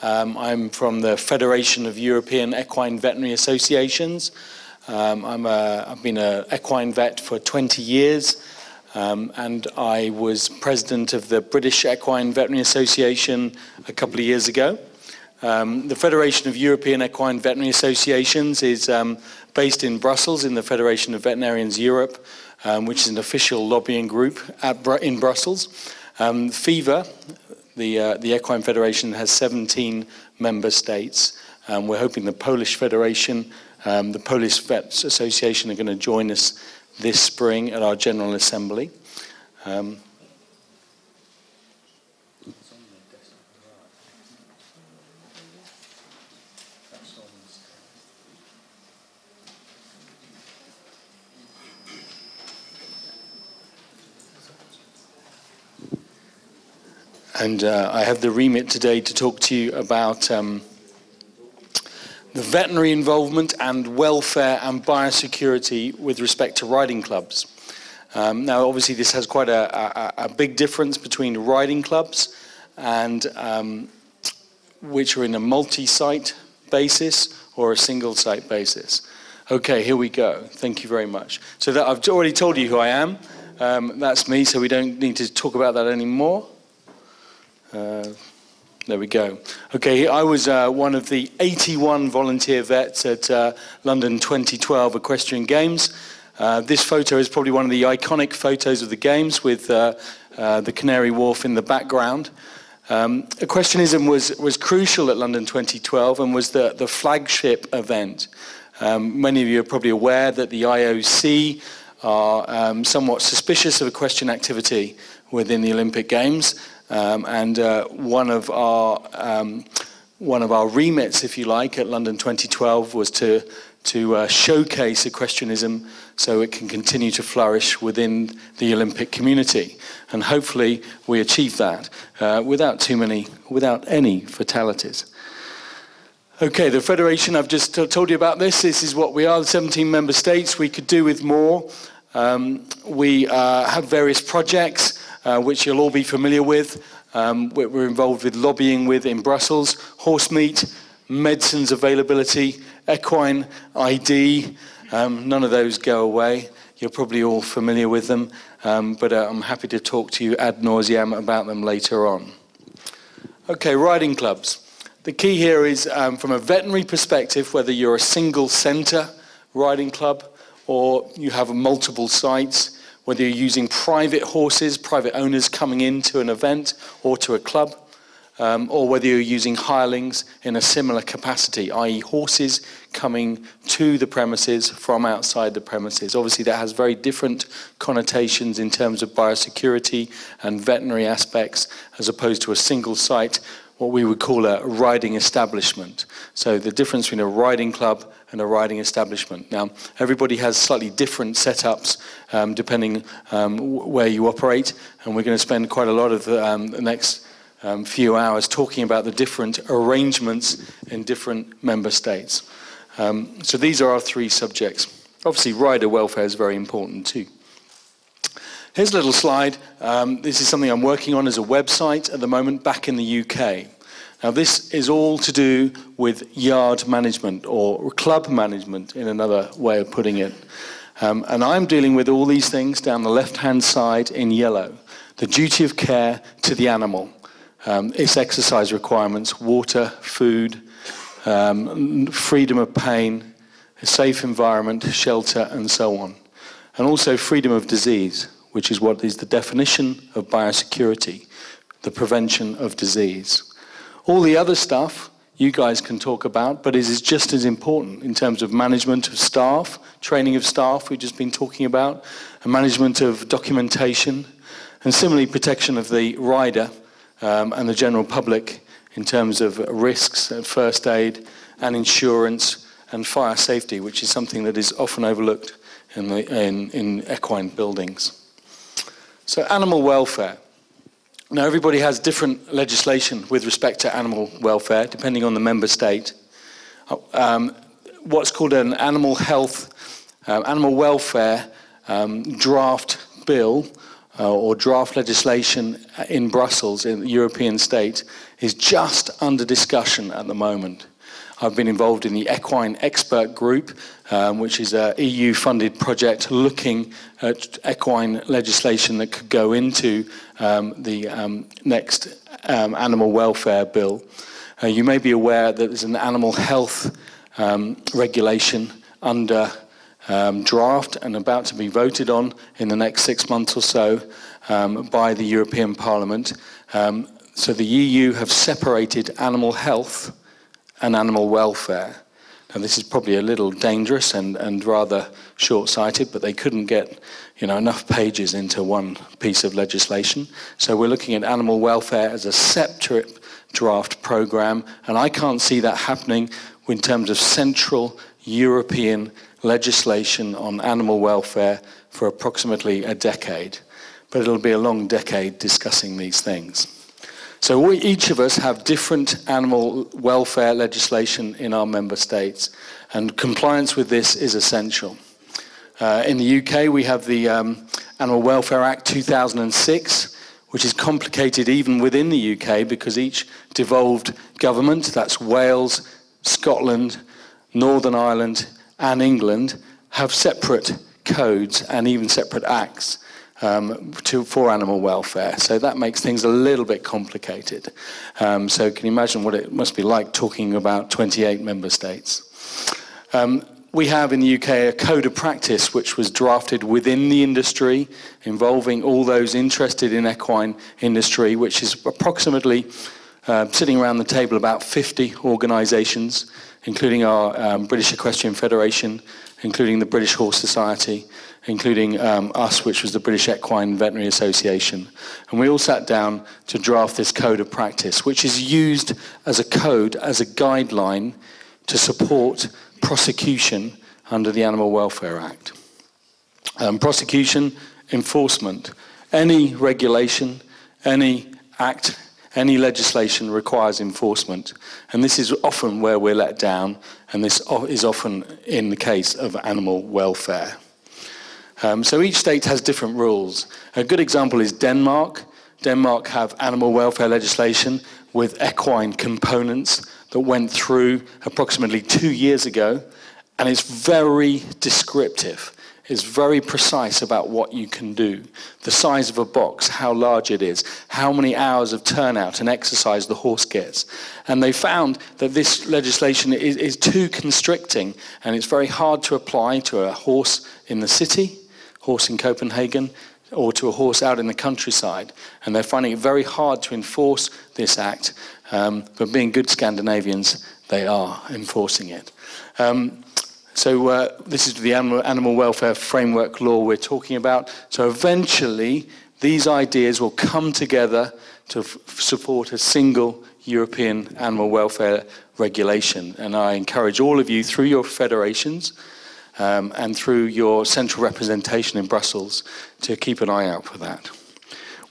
I'm from the Federation of European Equine Veterinary Associations. I've been an equine vet for 20 years, and I was president of the British Equine Veterinary Association a couple of years ago. The Federation of European Equine Veterinary Associations is based in Brussels, in the Federation of Veterinarians Europe, which is an official lobbying group in Brussels. FEVA, the Equine Federation, has 17 member states. We're hoping the Polish Federation, the Polish Vets Association, are going to join us this spring at our General Assembly. And I have the remit today to talk to you about the veterinary involvement and welfare and biosecurity with respect to riding clubs. Now, obviously, this has quite a big difference between riding clubs and which are in a multi-site basis or a single-site basis. Okay, here we go. Thank you very much. So that I've already told you who I am. That's me, so we don't need to talk about that anymore. There we go. Okay, I was one of the 81 volunteer vets at London 2012 Equestrian Games. This photo is probably one of the iconic photos of the Games with the Canary Wharf in the background. Equestrianism was crucial at London 2012 and was the flagship event. Many of you are probably aware that the IOC are somewhat suspicious of equestrian activity within the Olympic Games. And one of our remits, if you like, at London 2012 was to showcase equestrianism so it can continue to flourish within the Olympic community. And hopefully we achieve that without any fatalities. Okay, the Federation, I've just told you about this. This is what we are, the 17 member states. We could do with more. We have various projects which you'll all be familiar with. We're involved with lobbying with in Brussels, horse meat, medicines availability, equine ID. None of those go away. You're probably all familiar with them, but I'm happy to talk to you ad nauseam about them later on. Okay, riding clubs. The key here is from a veterinary perspective, whether you're a single centre riding club or you have multiple sites, whether you're using private horses, private owners coming into an event or to a club, or whether you're using hirelings in a similar capacity, i.e. horses coming to the premises from outside the premises. Obviously that has very different connotations in terms of biosecurity and veterinary aspects as opposed to a single site, what we would call a riding establishment. So the difference between a riding club and a riding establishment. Now, everybody has slightly different setups depending where you operate, and we're going to spend quite a lot of the next few hours talking about the different arrangements in different member states. So these are our three subjects. Obviously, rider welfare is very important too. Here's a little slide. This is something I'm working on as a website at the moment back in the UK. Now this is all to do with yard management or club management in another way of putting it. And I'm dealing with all these things down the left-hand side in yellow. The duty of care to the animal, its exercise requirements, water, food, freedom of pain, a safe environment, shelter, and so on. And also freedom of disease, which is what is the definition of biosecurity, the prevention of disease. All the other stuff you guys can talk about, but it is just as important in terms of management of staff, training of staff we've just been talking about, and management of documentation, and similarly protection of the rider and the general public in terms of risks, first aid, and insurance, and fire safety, which is something that is often overlooked in equine buildings. So animal welfare. Now everybody has different legislation with respect to animal welfare, depending on the member state. What's called an animal welfare draft bill or draft legislation in Brussels, in the European state, is just under discussion at the moment. I've been involved in the Equine Expert Group, which is an EU-funded project looking at equine legislation that could go into the next animal welfare bill. You may be aware that there's an animal health regulation under draft and about to be voted on in the next 6 months or so by the European Parliament. So the EU have separated animal health and animal welfare. Now this is probably a little dangerous and rather short-sighted, but they couldn't get enough pages into one piece of legislation. So we're looking at animal welfare as a separate draft programme, and I can't see that happening in terms of central European legislation on animal welfare for approximately a decade. But it'll be a long decade discussing these things. So each of us have different animal welfare legislation in our member states, and compliance with this is essential. In the UK, we have the Animal Welfare Act 2006, which is complicated even within the UK because each devolved government, that's Wales, Scotland, Northern Ireland, and England, have separate codes and even separate acts for animal welfare. So that makes things a little bit complicated. So can you imagine what it must be like talking about 28 member states? We have in the UK a code of practice which was drafted within the industry, involving all those interested in equine industry, which is approximately sitting around the table about 50 organisations, including our British Equestrian Federation, including the British Horse Society, including us, which was the British Equine Veterinary Association. And we all sat down to draft this code of practice, which is used as a code, as a guideline to support prosecution under the Animal Welfare Act. Prosecution, enforcement. Any regulation, any act, any legislation requires enforcement. And this is often where we're let down, and this is often in the case of animal welfare. So each state has different rules. A good example is Denmark. Denmark have animal welfare legislation with equine components that went through approximately 2 years ago, and it's very descriptive. It's very precise about what you can do. The size of a box, how large it is, how many hours of turnout and exercise the horse gets. And they found that this legislation is too constricting, and it's very hard to apply to a horse in the city, horse in Copenhagen, or to a horse out in the countryside. And they're finding it very hard to enforce this act, but being good Scandinavians, they are enforcing it. So this is the animal welfare framework law we're talking about. So eventually, these ideas will come together to support a single European animal welfare regulation. And I encourage all of you, through your federations and through your central representation in Brussels, to keep an eye out for that.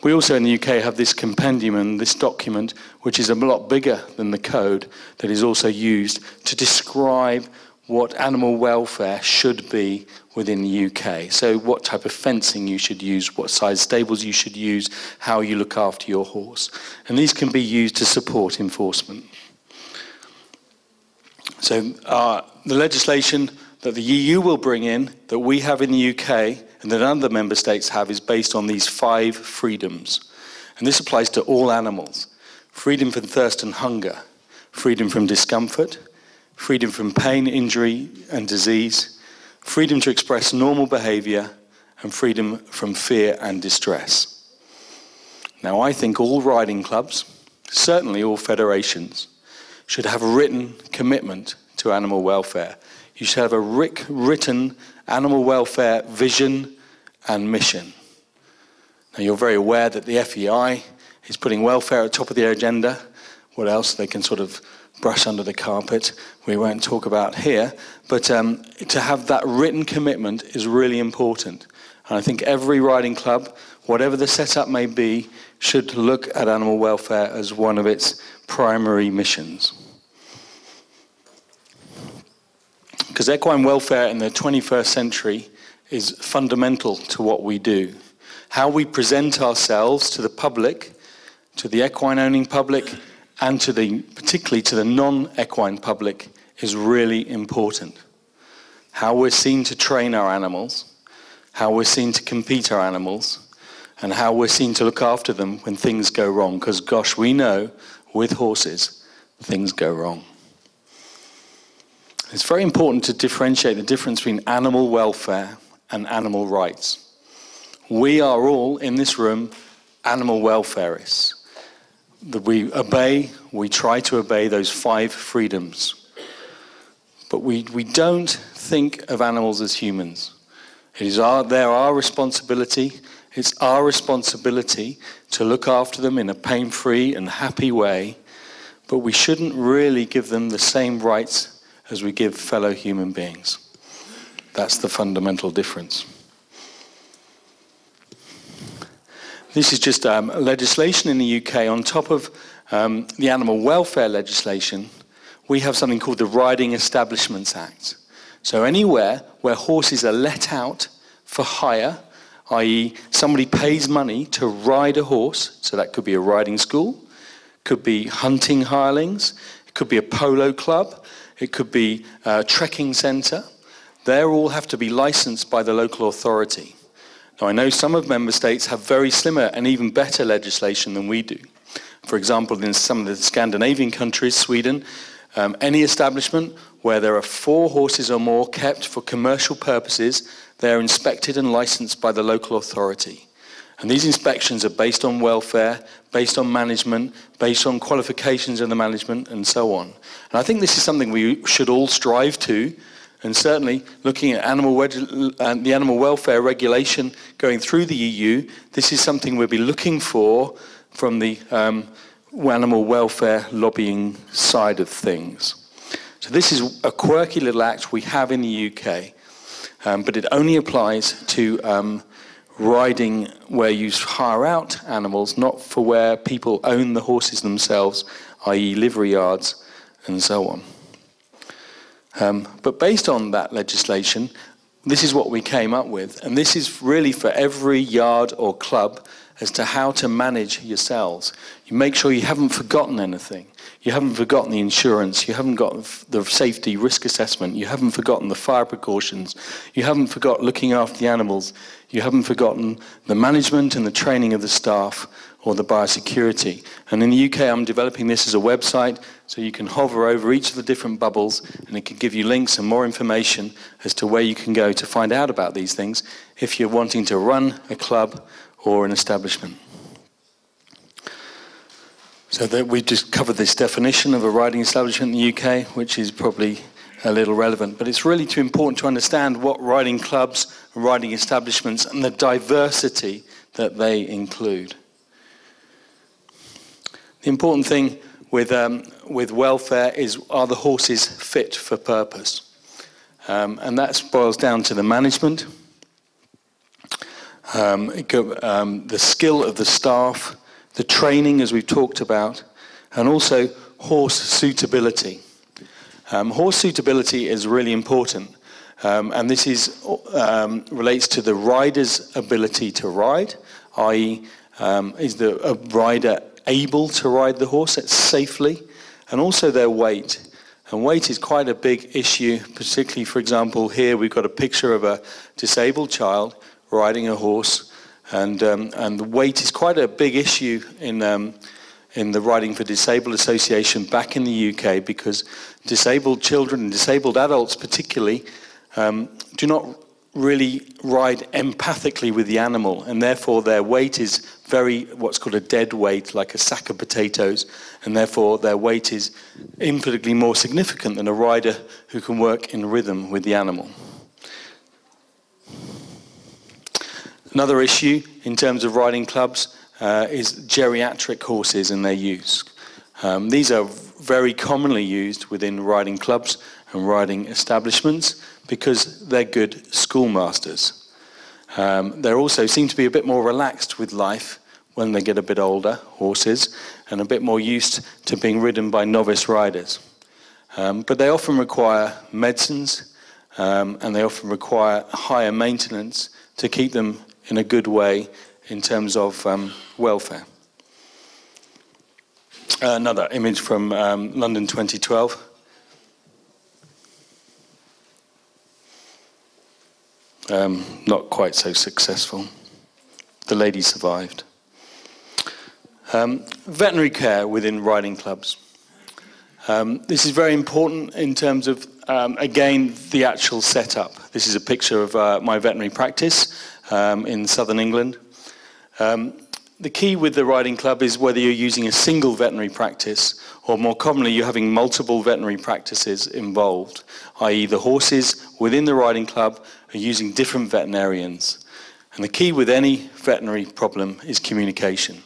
We also in the UK have this compendium and this document, which is a lot bigger than the code, that is also used to describe what animal welfare should be within the UK. So what type of fencing you should use, what size stables you should use, how you look after your horse. And these can be used to support enforcement. So the legislation that the EU will bring in, that we have in the UK, and that other member states have, is based on these 5 freedoms. And this applies to all animals. Freedom from thirst and hunger, freedom from discomfort, freedom from pain, injury, and disease, freedom to express normal behaviour, and freedom from fear and distress. Now, I think all riding clubs, certainly all federations, should have a written commitment to animal welfare. You should have a written animal welfare vision and mission. Now, you're very aware that the FEI is putting welfare at the top of their agenda. What else? They can sort of brush under the carpet. We won't talk about here. But to have that written commitment is really important. And I think every riding club, whatever the setup may be, should look at animal welfare as one of its primary missions. Because equine welfare in the 21st century is fundamental to what we do. how we present ourselves to the public, to the equine-owning public, and particularly to the non-equine public is really important. How we're seen to train our animals, how we're seen to compete our animals, and how we're seen to look after them when things go wrong. Because gosh, we know with horses, things go wrong. It's very important to differentiate the difference between animal welfare and animal rights. We are all in this room animal welfareists. That we try to obey those 5 freedoms. But we don't think of animals as humans. They're our responsibility. It's our responsibility to look after them in a pain-free and happy way, but we shouldn't really give them the same rights as we give fellow human beings. That's the fundamental difference. This is just legislation in the UK. On top of the animal welfare legislation, we have something called the Riding Establishments Act. So anywhere where horses are let out for hire, i.e. somebody pays money to ride a horse, so that could be a riding school, could be hunting hirelings, it could be a polo club, it could be a trekking centre. They all have to be licensed by the local authority. Now, I know some of member states have very similar and even better legislation than we do. For example, in some of the Scandinavian countries, Sweden, any establishment where there are 4 horses or more kept for commercial purposes, they're inspected and licensed by the local authority. And these inspections are based on welfare, based on management, based on qualifications of the management, and so on. And I think this is something we should all strive to, and certainly looking at the animal welfare regulation going through the EU, this is something we'll be looking for from the animal welfare lobbying side of things. So this is a quirky little act we have in the UK, but it only applies to riding where you hire out animals, not for where people own the horses themselves, i.e. livery yards and so on. But based on that legislation, this is what we came up with, and this is really for every yard or club as to how to manage yourselves. You make sure you haven't forgotten anything. You haven't forgotten the insurance. You haven't got the safety risk assessment. You haven't forgotten the fire precautions. You haven't forgotten looking after the animals. You haven't forgotten the management and the training of the staff or the biosecurity. And in the UK, I'm developing this as a website, so you can hover over each of the different bubbles, and it can give you links and more information as to where you can go to find out about these things if you're wanting to run a club or an establishment. So that we just covered this definition of a riding establishment in the UK, which is probably a little relevant, but it's really too important to understand what riding clubs, riding establishments, and the diversity that they include. The important thing with welfare is, are the horses fit for purpose? And that boils down to the management, the skill of the staff, the training, as we've talked about, and also horse suitability. Horse suitability is really important, and this relates to the rider's ability to ride, i.e. is a rider able to ride the horse safely, and also their weight. And weight is quite a big issue, particularly, for example, here we've got a picture of a disabled child riding a horse, and the weight is quite a big issue in the Riding for Disabled Association back in the UK, because disabled children and disabled adults particularly do not really ride empathically with the animal, and therefore their weight is what's called a dead weight, like a sack of potatoes, and therefore their weight is infinitely more significant than a rider who can work in rhythm with the animal. Another issue in terms of riding clubs is geriatric horses and their use. These are very commonly used within riding clubs and riding establishments because they're good schoolmasters. They also seem to be a bit more relaxed with life when they get a bit older, horses, and a bit more used to being ridden by novice riders. But they often require medicines, and they often require higher maintenance to keep them in a good way in terms of welfare. Another image from London 2012. Not quite so successful. The lady survived. Veterinary care within riding clubs. This is very important in terms of, again, the actual setup. This is a picture of my veterinary practice in southern England. The key with the riding club is whether you're using a single veterinary practice or more commonly you're having multiple veterinary practices involved, i.e. the horses within the riding club are using different veterinarians. And the key with any veterinary problem is communication.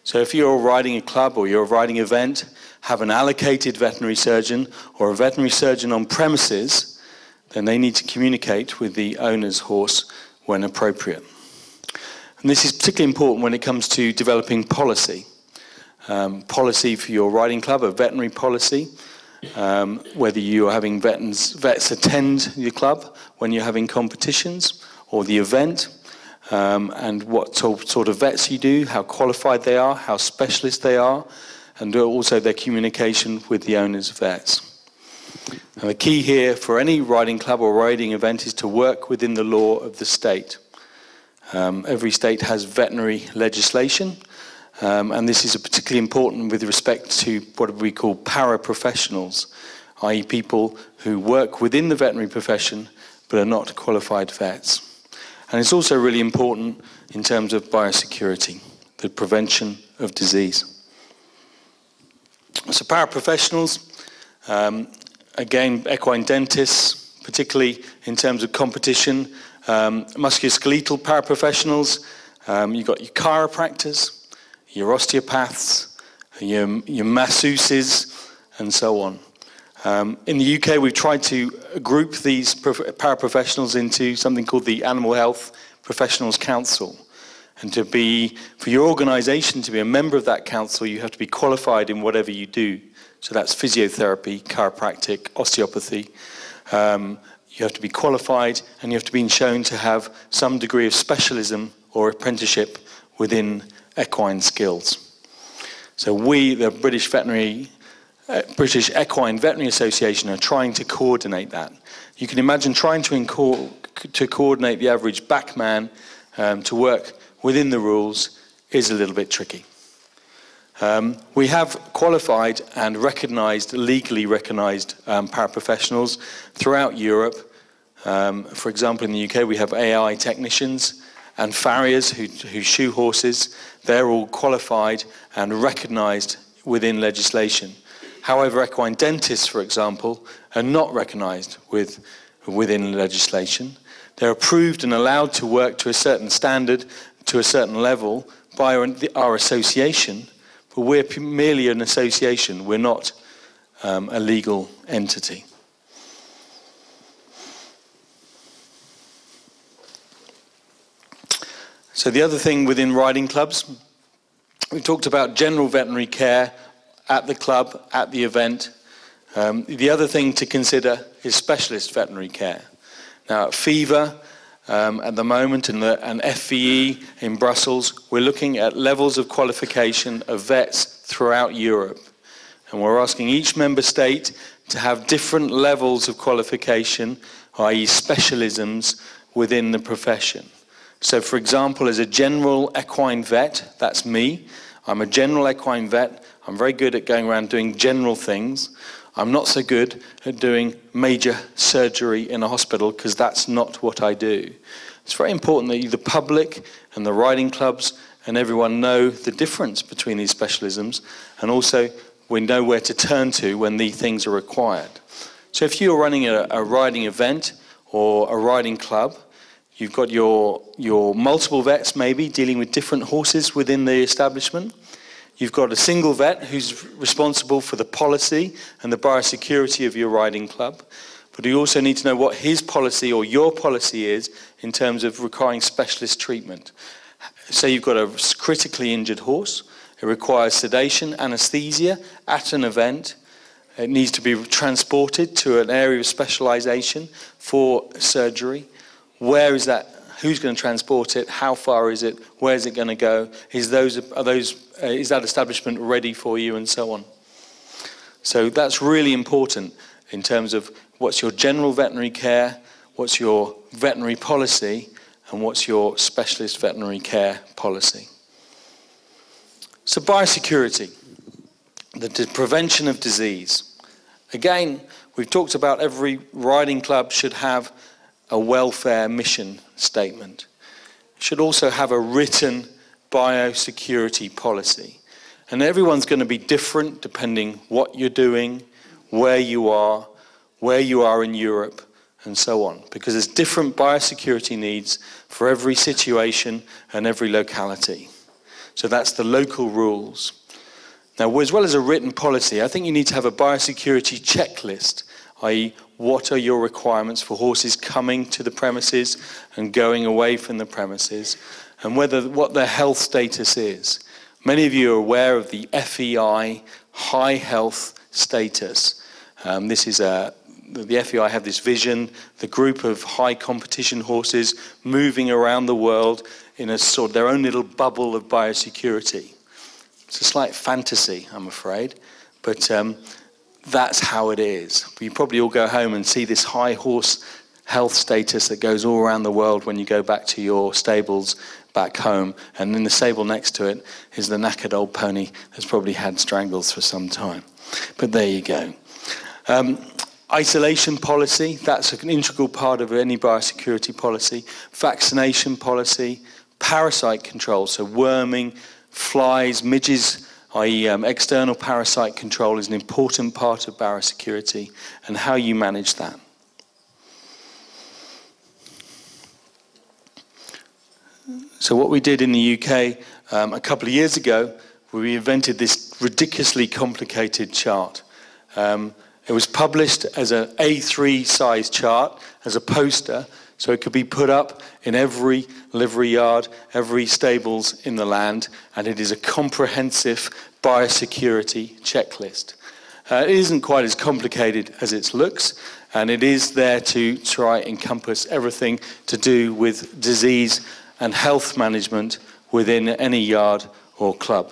So if you're riding a club or you're a riding event, have an allocated veterinary surgeon or a veterinary surgeon on premises, then they need to communicate with the owner's horse when appropriate. And this is particularly important when it comes to developing policy. Policy for your riding club, a veterinary policy, whether you are having vets attend your club when you're having competitions or the event, and what sort of vets you do, how qualified they are, how specialist they are, and also their communication with the owner's vets. And the key here for any riding club or riding event is to work within the law of the state. Every state has veterinary legislation, and this is particularly important with respect to what we call paraprofessionals, i.e. people who work within the veterinary profession but are not qualified vets. And it's also really important in terms of biosecurity, the prevention of disease. So paraprofessionals, again, equine dentists, particularly in terms of competition, musculoskeletal paraprofessionals, you've got your chiropractors, your osteopaths, your masseuses, and so on. In the UK, we've tried to group these paraprofessionals into something called the Animal Health Professionals Council. And for your organisation to be a member of that council, you have to be qualified in whatever you do. So that's physiotherapy, chiropractic, osteopathy. You have to be qualified and you have to be shown to have some degree of specialism or apprenticeship within equine skills. So we, the British Equine Veterinary Association, are trying to coordinate that. You can imagine trying to coordinate the average backman to work within the rules is a little bit tricky. We have qualified and legally recognised paraprofessionals throughout Europe. For example, in the UK, we have AI technicians and farriers who shoe horses. They're all qualified and recognised within legislation. However, equine dentists, for example, are not recognised within legislation. They're approved and allowed to work to a certain standard, to a certain level, by our association, but we're merely an association. We're not a legal entity. So the other thing within riding clubs, we talked about general veterinary care at the club, at the event. The other thing to consider is specialist veterinary care. Now, at FEVA, at the moment, and FVE in Brussels, we're looking at levels of qualification of vets throughout Europe. And we're asking each member state to have different levels of qualification, i.e. specialisms, within the profession. So, for example, as a general equine vet, that's me. I'm a general equine vet. I'm very good at going around doing general things. I'm not so good at doing major surgery in a hospital because that's not what I do. It's very important that the public and the riding clubs and everyone know the difference between these specialisms, and also we know where to turn to when these things are required. So if you're running a riding event or a riding club, you've got your multiple vets maybe dealing with different horses within the establishment. You've got a single vet who's responsible for the policy and the biosecurity of your riding club. But you also need to know what his policy or your policy is in terms of requiring specialist treatment. Say you've got a critically injured horse. It requires sedation, anesthesia at an event. It needs to be transported to an area of specialization for surgery. Where is that who's going to transport it, how far is it, where's it going to go, is that establishment ready for you, and so on. So that's really important in terms of what's your general veterinary care, what's your veterinary policy, and what's your specialist veterinary care policy. So biosecurity, the prevention of disease. Again, we've talked about every riding club should have a welfare mission statement. It should also have a written biosecurity policy. And everyone's going to be different depending what you're doing, where you are in Europe, and so on. Because there's different biosecurity needs for every situation and every locality. So that's the local rules. Now, as well as a written policy, I think you need to have a biosecurity checklist, i.e. what are your requirements for horses coming to the premises and going away from the premises, and what their health status is. Many of you are aware of the FEI high health status. The FEI have this vision, the group of high competition horses moving around the world in a sort of their own little bubble of biosecurity. It's a slight fantasy, I'm afraid, but that's how it is. You probably all go home and see this high horse health status that goes all around the world when you go back to your stables back home, and in the stable next to it is the knackered old pony that's probably had strangles for some time. But there you go. Isolation policy, that's an integral part of any biosecurity policy. Vaccination policy, parasite control, so worming, flies, midges, i.e. external parasite control is an important part of biosecurity, and how you manage that. So what we did in the UK a couple of years ago, we invented this ridiculously complicated chart. It was published as an A3 size chart, as a poster, so it could be put up in every livery yard, every stables in the land, and it is a comprehensive biosecurity checklist. It isn't quite as complicated as it looks, and it is there to try and encompass everything to do with disease and health management within any yard or club.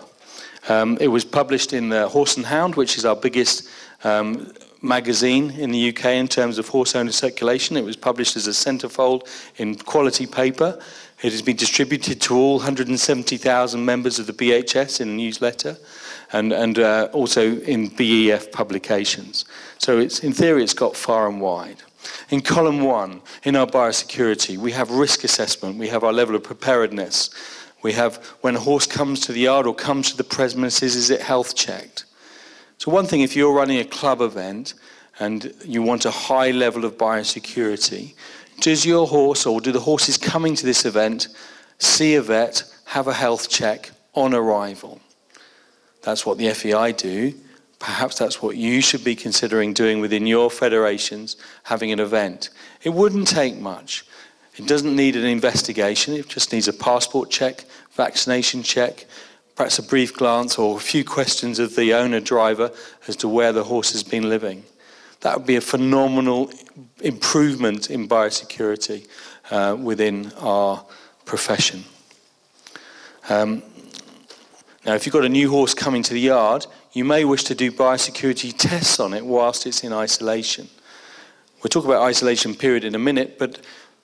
It was published in the Horse and Hound, which is our biggest magazine in the UK in terms of horse owner circulation. It was published as a centrefold in quality paper. It has been distributed to all 170,000 members of the BHS in a newsletter, and also in BEF publications. So in theory it's got far and wide. In column 1, in our biosecurity, we have risk assessment, we have our level of preparedness, we have when a horse comes to the yard or comes to the premises, is it health checked? So one thing, if you're running a club event and you want a high level of biosecurity, does your horse, or do the horses coming to this event, see a vet, have a health check on arrival? That's what the FEI do. Perhaps that's what you should be considering doing within your federations, having an event. It wouldn't take much. It doesn't need an investigation. It just needs a passport check, vaccination check, perhaps a brief glance or a few questions of the owner-driver as to where the horse has been living. That would be a phenomenal improvement in biosecurity within our profession. Now, if you've got a new horse coming to the yard, you may wish to do biosecurity tests on it whilst it's in isolation. We'll talk about isolation period in a minute, but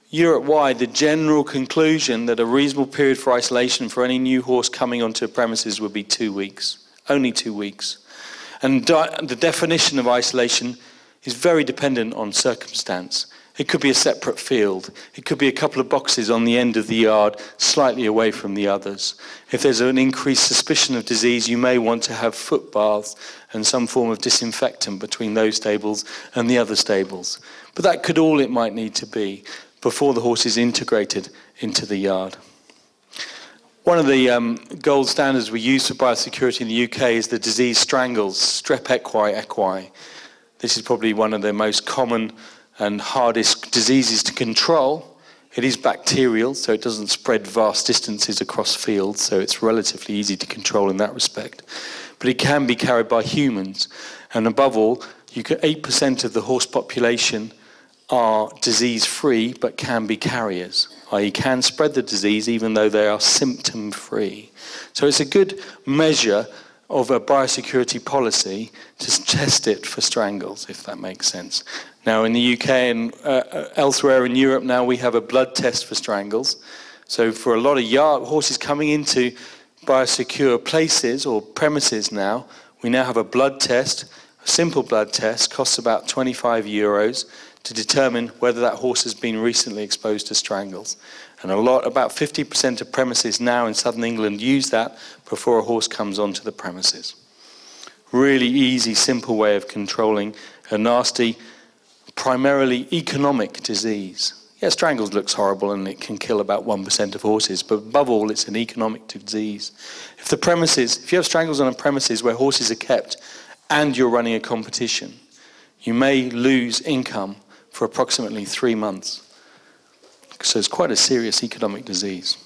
Europe-wide, the general conclusion that a reasonable period for isolation for any new horse coming onto a premises would be 2 weeks, only 2 weeks. And the definition of isolation is very dependent on circumstance. It could be a separate field. It could be a couple of boxes on the end of the yard, slightly away from the others. If there's an increased suspicion of disease, you may want to have foot baths and some form of disinfectant between those stables and the other stables. But that could all it might need to be before the horse is integrated into the yard. One of the gold standards we use for biosecurity in the UK is the disease strangles, strep equi. This is probably one of the most common and hardest diseases to control. It is bacterial, so it doesn't spread vast distances across fields, so it's relatively easy to control in that respect. But it can be carried by humans, and above all, 8% of the horse population are disease-free but can be carriers. i.e. can spread the disease even though they are symptom-free. So it's a good measure of a biosecurity policy to test it for strangles, if that makes sense. Now in the UK and elsewhere in Europe now we have a blood test for strangles. So for a lot of horses coming into biosecure places or premises now, we now have a blood test, a simple blood test, costs about €25 to determine whether that horse has been recently exposed to strangles. And about 50% of premises now in southern England use that before a horse comes onto the premises. Really easy, simple way of controlling a nasty, primarily economic disease. Yeah, strangles looks horrible and it can kill about 1% of horses, but above all, it's an economic disease. If you have strangles on a premises where horses are kept and you're running a competition, you may lose income for approximately 3 months. So it's quite a serious economic disease.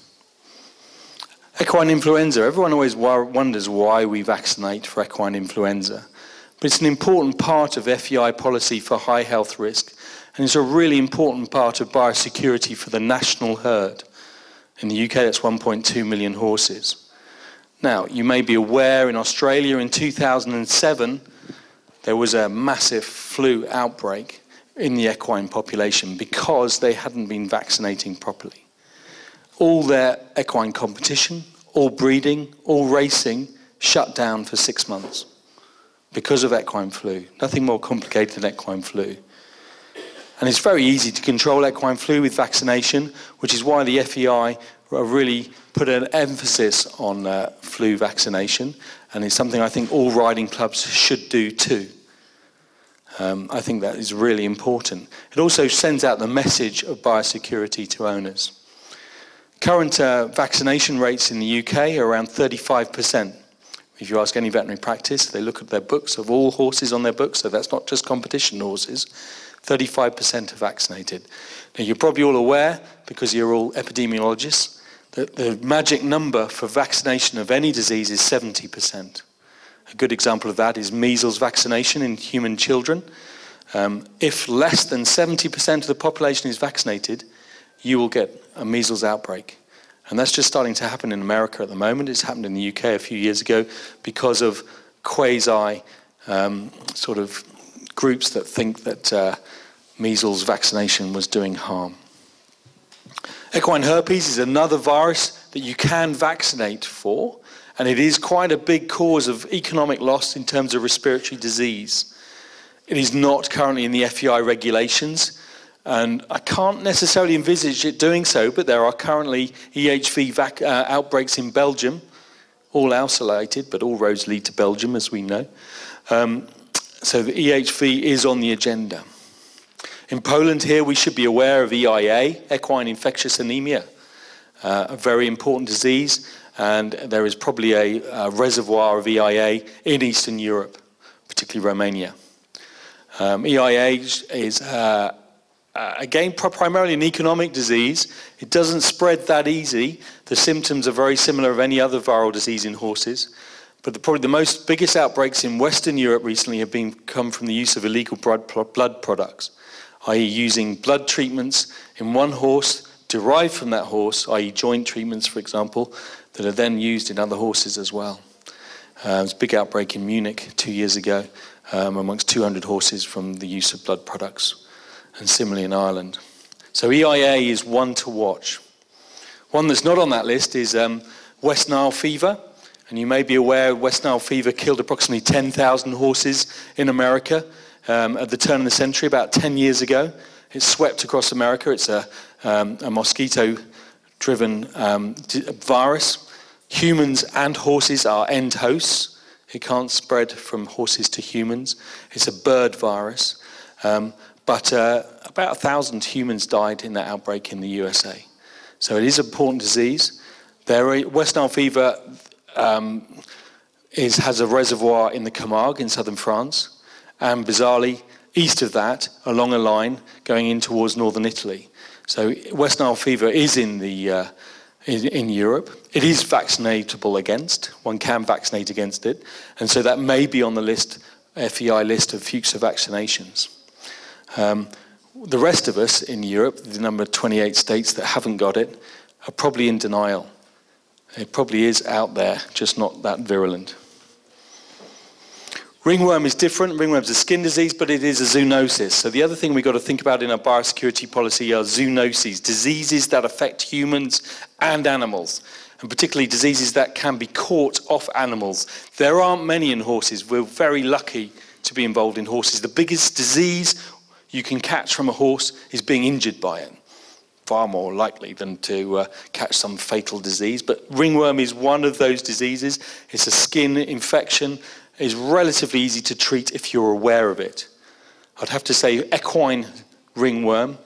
Equine influenza. Everyone always wonders why we vaccinate for equine influenza. But it's an important part of FEI policy for high health risk, and it's a really important part of biosecurity for the national herd. In the UK, that's 1.2 million horses. Now, you may be aware in Australia in 2007, there was a massive flu outbreak in the equine population because they hadn't been vaccinating properly. All their equine competition, all breeding, all racing shut down for 6 months because of equine flu. Nothing more complicated than equine flu. And it's very easy to control equine flu with vaccination, which is why the FEI really put an emphasis on flu vaccination, and it's something I think all riding clubs should do too. I think that is really important. It also sends out the message of biosecurity to owners. Current vaccination rates in the UK are around 35%. If you ask any veterinary practice, they look at their books of all horses on their books, so that's not just competition horses, 35% are vaccinated. Now you're probably all aware, because you're all epidemiologists, that the magic number for vaccination of any disease is 70%. A good example of that is measles vaccination in human children. If less than 70% of the population is vaccinated, you will get a measles outbreak. And that's just starting to happen in America at the moment. It's happened in the UK a few years ago because of quasi sort of groups that think that measles vaccination was doing harm. Equine herpes is another virus that you can vaccinate for, and it is quite a big cause of economic loss in terms of respiratory disease. It is not currently in the FEI regulations, and I can't necessarily envisage it doing so, but there are currently EHV outbreaks in Belgium, all isolated, but all roads lead to Belgium, as we know. So the EHV is on the agenda. In Poland here, we should be aware of EIA, equine infectious anemia, a very important disease, and there is probably a reservoir of EIA in Eastern Europe, particularly Romania. EIA is, again, primarily an economic disease. It doesn't spread that easy. The symptoms are very similar of any other viral disease in horses. But probably the biggest outbreaks in Western Europe recently have come from the use of illegal blood products, i.e. using blood treatments in one horse derived from that horse, i.e. joint treatments, for example, that are then used in other horses as well. There was a big outbreak in Munich 2 years ago amongst 200 horses from the use of blood products, and similarly in Ireland. So EIA is one to watch. One that's not on that list is West Nile fever. And you may be aware West Nile fever killed approximately 10,000 horses in America at the turn of the century, about 10 years ago. It swept across America. It's a mosquito-driven virus. Humans and horses are end hosts. It can't spread from horses to humans. It's a bird virus. But about 1,000 humans died in that outbreak in the USA. So it is an important disease. West Nile fever has a reservoir in the Camargue in southern France, and bizarrely, east of that, along a line going in towards northern Italy. So West Nile fever is in Europe. It is vaccinatable against. One can vaccinate against it, and so that may be on the list, FEI list of future vaccinations. The rest of us in Europe, the number of 28 states that haven't got it, are probably in denial. It probably is out there, just not that virulent. Ringworm is different. Ringworm's a skin disease, but it is a zoonosis. So the other thing we've got to think about in our biosecurity policy are zoonoses, diseases that affect humans and animals, and particularly diseases that can be caught off animals. There aren't many in horses. We're very lucky to be involved in horses. The biggest disease you can catch from a horse is being injured by it. Far more likely than to catch some fatal disease. But ringworm is one of those diseases. It's a skin infection. It's relatively easy to treat if you're aware of it. I'd have to say equine ringworm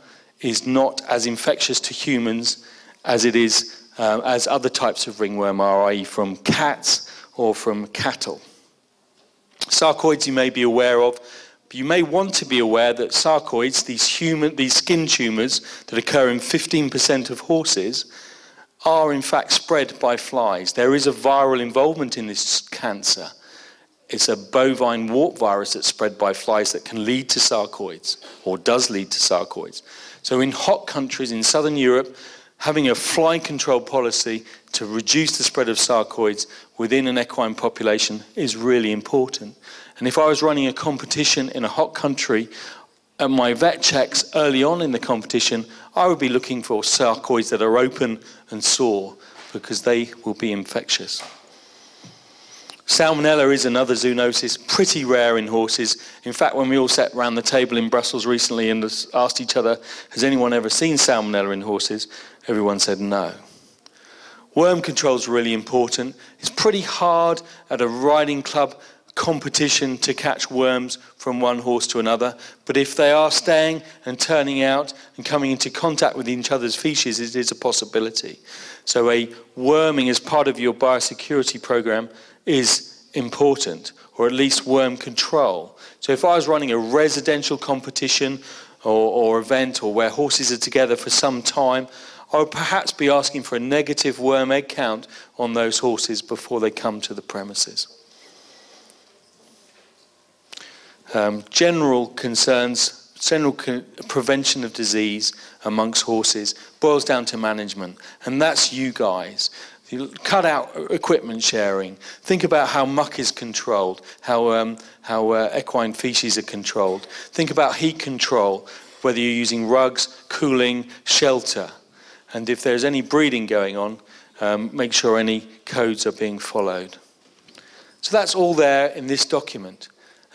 is not as infectious to humans as it is as other types of ringworm are, i.e. from cats or from cattle. Sarcoids you may be aware of. But you may want to be aware that sarcoids, these skin tumours that occur in 15% of horses, are in fact spread by flies. There is a viral involvement in this cancer. It's a bovine wart virus that's spread by flies that can lead to sarcoids, or does lead to sarcoids. So in hot countries in southern Europe, having a fly control policy to reduce the spread of sarcoids within an equine population is really important. And if I was running a competition in a hot country, at my vet checks early on in the competition, I would be looking for sarcoids that are open and sore, because they will be infectious. Salmonella is another zoonosis, pretty rare in horses. In fact, when we all sat around the table in Brussels recently and asked each other, has anyone ever seen salmonella in horses? Everyone said no. Worm control is really important. It's pretty hard at a riding club competition to catch worms from one horse to another, but if they are staying and turning out and coming into contact with each other's feces, it is a possibility. So a worming as part of your biosecurity program is important, or at least worm control. So if I was running a residential competition or event, or where horses are together for some time, I would perhaps be asking for a negative worm egg count on those horses before they come to the premises. General concerns, prevention of disease amongst horses boils down to management, and that's you guys. You cut out equipment sharing. Think about how muck is controlled, how equine feces are controlled. Think about heat control, whether you're using rugs, cooling, shelter. And if there's any breeding going on, make sure any codes are being followed. So that's all there in this document.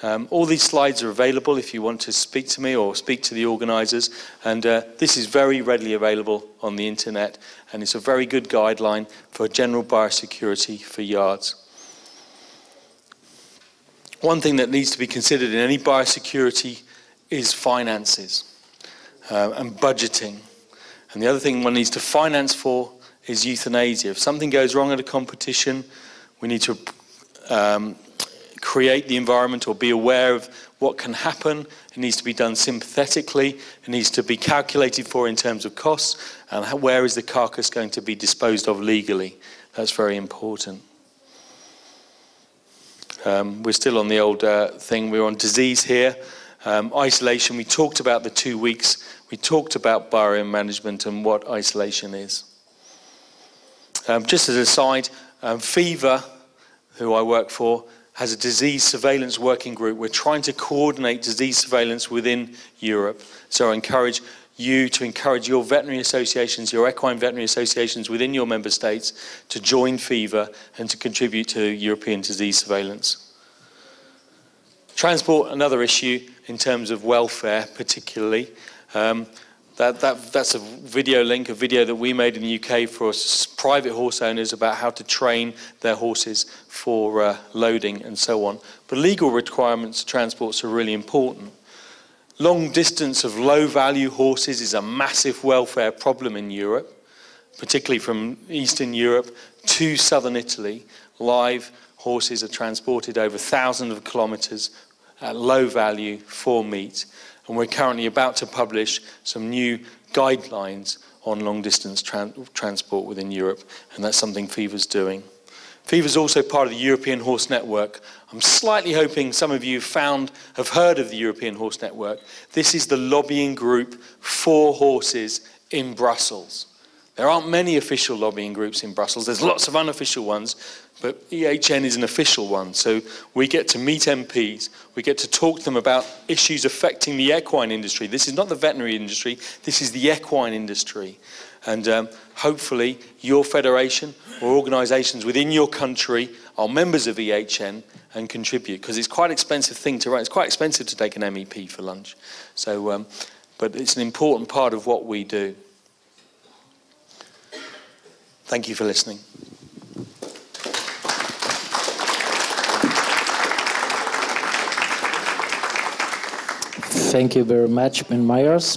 All these slides are available if you want to speak to me or speak to the organisers, and this is very readily available on the internet, and it's a very good guideline for general biosecurity for yards. One thing that needs to be considered in any biosecurity is finances and budgeting. And the other thing one needs to finance for is euthanasia. If something goes wrong at a competition, we need to create the environment or be aware of what can happen. It needs to be done sympathetically. It needs to be calculated for in terms of costs, and where is the carcass going to be disposed of legally. That's very important. We're still on the old thing. We're on disease here. Isolation, we talked about the 2 weeks. We talked about barrier management and what isolation is. Just as an aside, fever, who I work for, has a disease surveillance working group. We're trying to coordinate disease surveillance within Europe. So I encourage you to encourage your veterinary associations, your equine veterinary associations within your member states to join fever and to contribute to European disease surveillance. Transport, another issue in terms of welfare particularly. That's a video link, a video that we made in the UK for private horse owners about how to train their horses for loading and so on. But legal requirements for transports are really important. Long distance of low value horses is a massive welfare problem in Europe, particularly from Eastern Europe to southern Italy. Live horses are transported over thousands of kilometres at low value for meat. And we're currently about to publish some new guidelines on long-distance transport within Europe, and that's something FIVA's doing. FIFA is also part of the European Horse Network. I'm slightly hoping some of you have heard of the European Horse Network. This is the lobbying group for horses in Brussels. There aren't many official lobbying groups in Brussels. There's lots of unofficial ones, but EHN is an official one. So we get to meet MPs, we get to talk to them about issues affecting the equine industry. This is not the veterinary industry, this is the equine industry. And hopefully your federation or organisations within your country are members of EHN and contribute, because it's quite an expensive thing to run. It's quite expensive to take an MEP for lunch. So, but it's an important part of what we do. Thank you for listening. Thank you very much, Ben Myers.